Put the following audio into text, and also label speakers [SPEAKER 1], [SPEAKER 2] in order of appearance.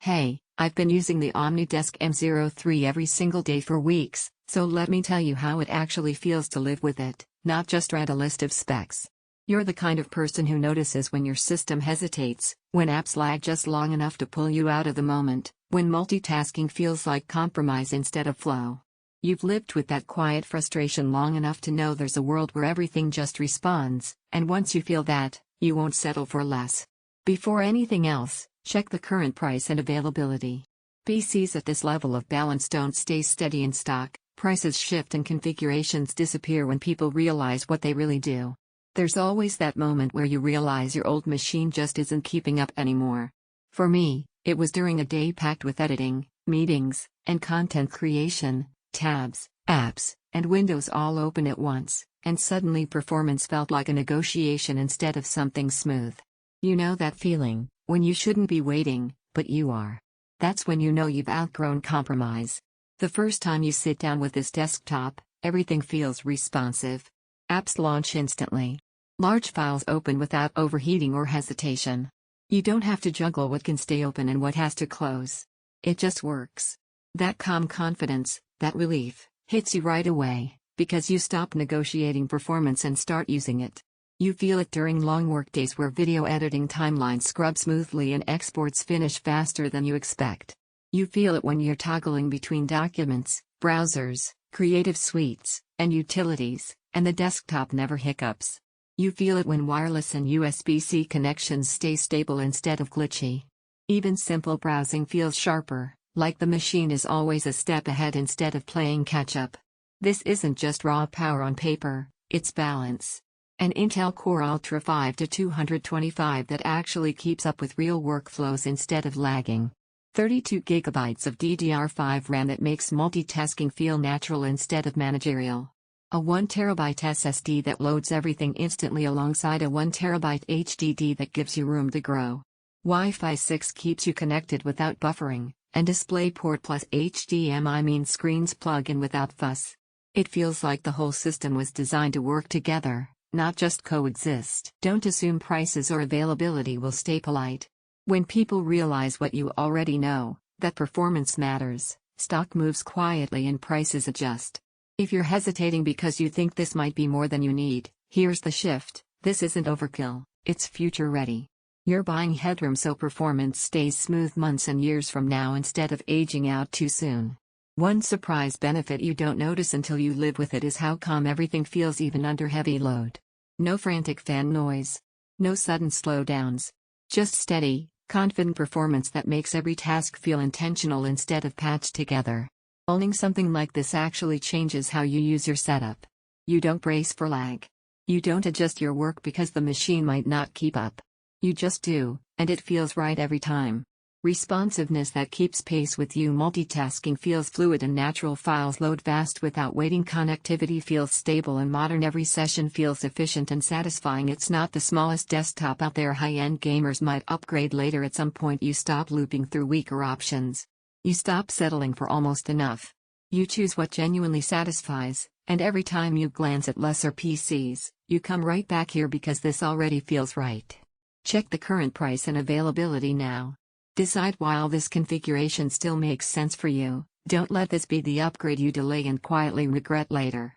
[SPEAKER 1] Hey, I've been using the OmniDesk M03 every single day for weeks, so let me tell you how it actually feels to live with it, not just read a list of specs. You're the kind of person who notices when your system hesitates, when apps lag just long enough to pull you out of the moment, when multitasking feels like compromise instead of flow. You've lived with that quiet frustration long enough to know there's a world where everything just responds, and once you feel that, you won't settle for less. Before anything else, check the current price and availability. PCs at this level of balance don't stay steady in stock, prices shift and configurations disappear when people realize what they really do. There's always that moment where you realize your old machine just isn't keeping up anymore. For me, it was during a day packed with editing, meetings, and content creation, tabs, apps, and windows all open at once, and suddenly performance felt like a negotiation instead of something smooth. You know that feeling, when you shouldn't be waiting, but you are. That's when you know you've outgrown compromise. The first time you sit down with this desktop, everything feels responsive. Apps launch instantly. Large files open without overheating or hesitation. You don't have to juggle what can stay open and what has to close. It just works. That calm confidence, that relief, hits you right away, because you stop negotiating performance and start using it. You feel it during long workdays where video editing timelines scrub smoothly and exports finish faster than you expect. You feel it when you're toggling between documents, browsers, creative suites, and utilities, and the desktop never hiccups. You feel it when wireless and USB-C connections stay stable instead of glitchy. Even simple browsing feels sharper, like the machine is always a step ahead instead of playing catch-up. This isn't just raw power on paper, it's balance. An Intel Core Ultra 5-225 that actually keeps up with real workflows instead of lagging. 32 GB of DDR5 RAM that makes multitasking feel natural instead of managerial. A 1TB SSD that loads everything instantly alongside a 1TB HDD that gives you room to grow. Wi-Fi 6 keeps you connected without buffering, and DisplayPort plus HDMI means screens plug in without fuss. It feels like the whole system was designed to work together, not just coexist. Don't assume prices or availability will stay polite. When people realize what you already know, that performance matters, stock moves quietly and prices adjust. If you're hesitating because you think this might be more than you need, here's the shift: this isn't overkill, it's future ready. You're buying headroom so performance stays smooth months and years from now instead of aging out too soon. One surprise benefit you don't notice until you live with it is how calm everything feels even under heavy load. No frantic fan noise. No sudden slowdowns. Just steady, confident performance that makes every task feel intentional instead of patched together. Owning something like this actually changes how you use your setup. You don't brace for lag. You don't adjust your work because the machine might not keep up. You just do, and it feels right every time. Responsiveness that keeps pace with you. Multitasking feels fluid and natural. Files load fast without waiting. Connectivity feels stable and modern. Every session feels efficient and satisfying. It's not the smallest desktop out there. High-end gamers might upgrade later. At some point you stop looping through weaker options. You stop settling for almost enough. You choose what genuinely satisfies, and every time you glance at lesser PCs, you come right back here because this already feels right. Check the current price and availability now. Decide while this configuration still makes sense for you. Don't let this be the upgrade you delay and quietly regret later.